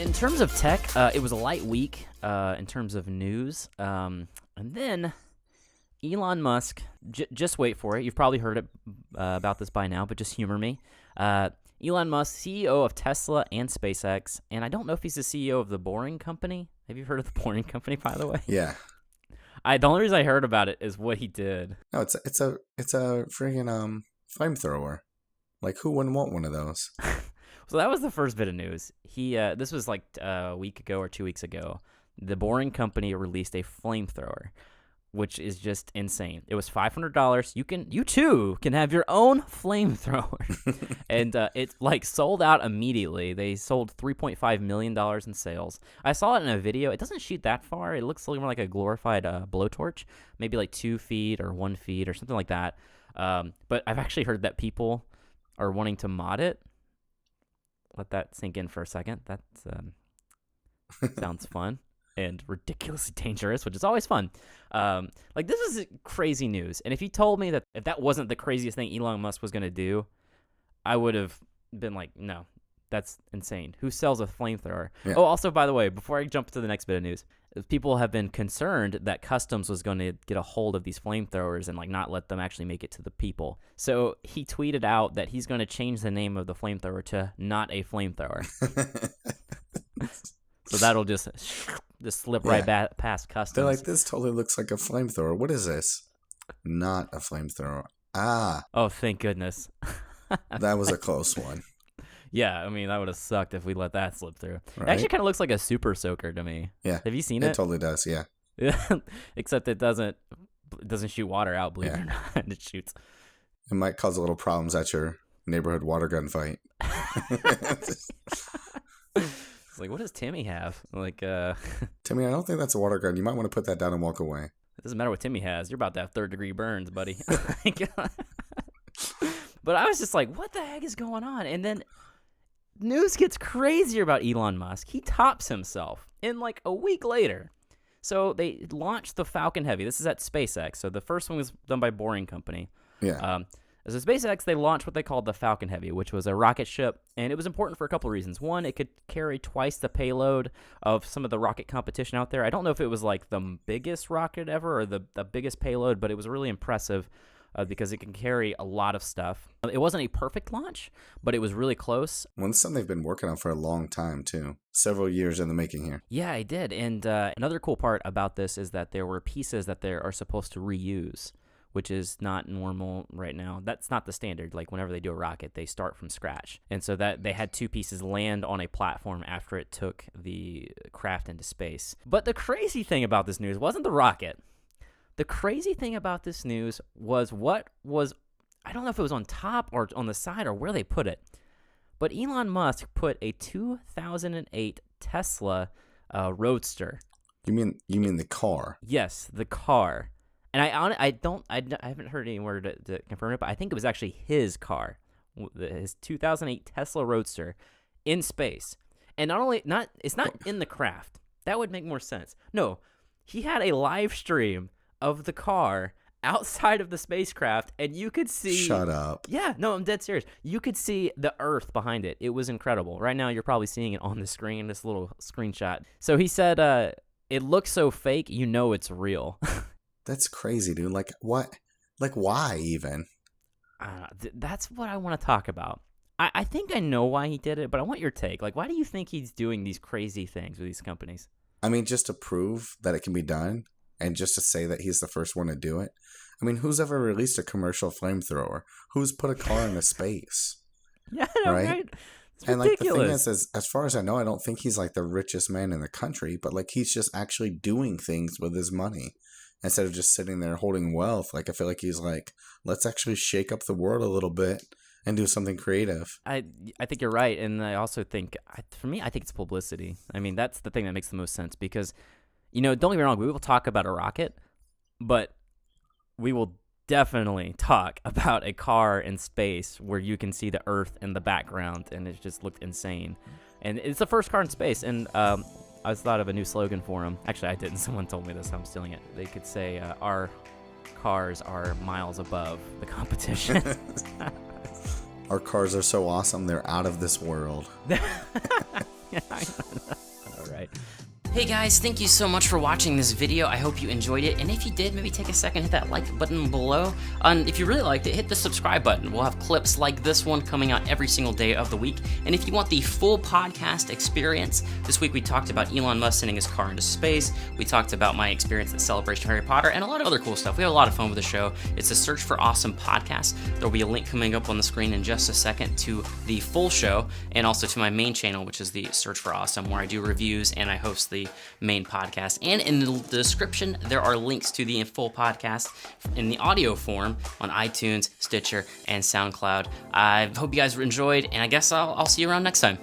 In terms of tech, it was a light week in terms of news. And then Elon Musk, just wait for it. You've probably heard it about this by now, but just humor me. Elon Musk, CEO of Tesla and SpaceX, and I don't know if he's the CEO of the Boring Company. Have you heard of the Boring Company, by the way? Yeah. The only reason I heard about it is what he did. No, it's a friggin' flamethrower. Like, who wouldn't want one of those? So that was the first bit of news. This was like a week ago or 2 weeks ago. The Boring Company released a flamethrower, which is just insane. It was $500. You too can have your own flamethrower. And it like sold out immediately. They sold $3.5 million in sales. I saw it in a video. It doesn't shoot that far. It looks more like a glorified blowtorch, maybe like 2 feet or 1 feet or something like that. But I've actually heard that people are wanting to mod it. Let that sink in for a second. That sounds fun and ridiculously dangerous, which is always fun. Like, this is crazy news. And if you told me that if that wasn't the craziest thing Elon Musk was going to do, I would have been like, no, that's insane. Who sells a flamethrower? Yeah. Oh, also, by the way, before I jump to the next bit of news, people have been concerned that Customs was going to get a hold of these flamethrowers and like not let them actually make it to the people. So he tweeted out that he's going to change the name of the flamethrower to Not a Flamethrower. So that'll just slip right past Customs. They're like, this totally looks like a flamethrower. What is this? Not a flamethrower. Ah. Oh, thank goodness. That was a close one. Yeah, I mean, that would have sucked if we let that slip through. Right? It actually kind of looks like a super soaker to me. Yeah. Have you seen it? It totally does, yeah. Except it doesn't shoot water out, believe it or not. It shoots. It might cause a little problems at your neighborhood water gun fight. It's like, what does Timmy have? Like, Timmy, I don't think that's a water gun. You might want to put that down and walk away. It doesn't matter what Timmy has. You're about to have 3rd-degree burns, buddy. But I was just like, what the heck is going on? And then news gets crazier about Elon Musk. He tops himself in like a week later. So they launched the Falcon Heavy. This is at SpaceX. So the first one was done by Boring Company. Yeah. As a SpaceX, they launched what they called the Falcon Heavy, which was a rocket ship, and it was important for a couple of reasons. One, it could carry twice the payload of some of the rocket competition out there. I don't know if it was like the biggest rocket ever or the biggest payload, but it was really impressive because it can carry a lot of stuff. It wasn't a perfect launch, but it was really close. Well, it's something they've been working on for a long time, too. Several years in the making here. Yeah, I did. And another cool part about this is that there were pieces that they are supposed to reuse, which is not normal right now. That's not the standard. Like, whenever they do a rocket, they start from scratch. And so that they had 2 pieces land on a platform after it took the craft into space. But the crazy thing about this news wasn't the rocket. The crazy thing about this news was I don't know if it was on top or on the side or where they put it, but Elon Musk put a 2008 Tesla Roadster. You mean the car? Yes, the car. And I haven't heard anywhere to confirm it, but I think it was actually his car, his 2008 Tesla Roadster, in space. And it's not in the craft. That would make more sense. No, he had a live stream of the car outside of the spacecraft, and you could see... Shut up. Yeah, no, I'm dead serious. You could see the Earth behind it. It was incredible. Right now, you're probably seeing it on the screen, this little screenshot. So he said, it looks so fake, you know it's real. That's crazy, dude. Like, what? Like, why even? That's what I want to talk about. I think I know why he did it, but I want your take. Like, why do you think he's doing these crazy things with these companies? I mean, just to prove that it can be done, and just to say that he's the first one to do it. I mean, who's ever released a commercial flamethrower? Who's put a car into space? Yeah, right? It's and ridiculous. Like, the thing is, as far as I know, I don't think he's like the richest man in the country, but like he's just actually doing things with his money. Instead of just sitting there holding wealth. Like, I feel like he's like, let's actually shake up the world a little bit and do something creative. I think you're right. And I also think, for me, I think it's publicity. I mean, that's the thing that makes the most sense because, you know, don't get me wrong, we will talk about a rocket, but we will definitely talk about a car in space where you can see the Earth in the background and it just looked insane. And it's the first car in space. And I thought of a new slogan for them. Actually, I didn't. Someone told me this. I'm stealing it. They could say, our cars are miles above the competition. Our cars are so awesome, they're out of this world. All right. Hey guys, thank you so much for watching this video. I hope you enjoyed it, and if you did, maybe take a second, hit that like button below. And if you really liked it, hit the subscribe button. We'll have clips like this one coming out every single day of the week. And if you want the full podcast experience, this week we talked about Elon Musk sending his car into space. We talked about my experience at Celebration of Harry Potter and a lot of other cool stuff. We had a lot of fun with the show. It's a Search for Awesome podcast. There'll be a link coming up on the screen in just a second to the full show and also to my main channel, which is the Search for Awesome, where I do reviews and I host the main podcast. And in the description, there are links to the full podcast in the audio form on iTunes, Stitcher, and SoundCloud. I hope you guys enjoyed, and I guess I'll see you around next time.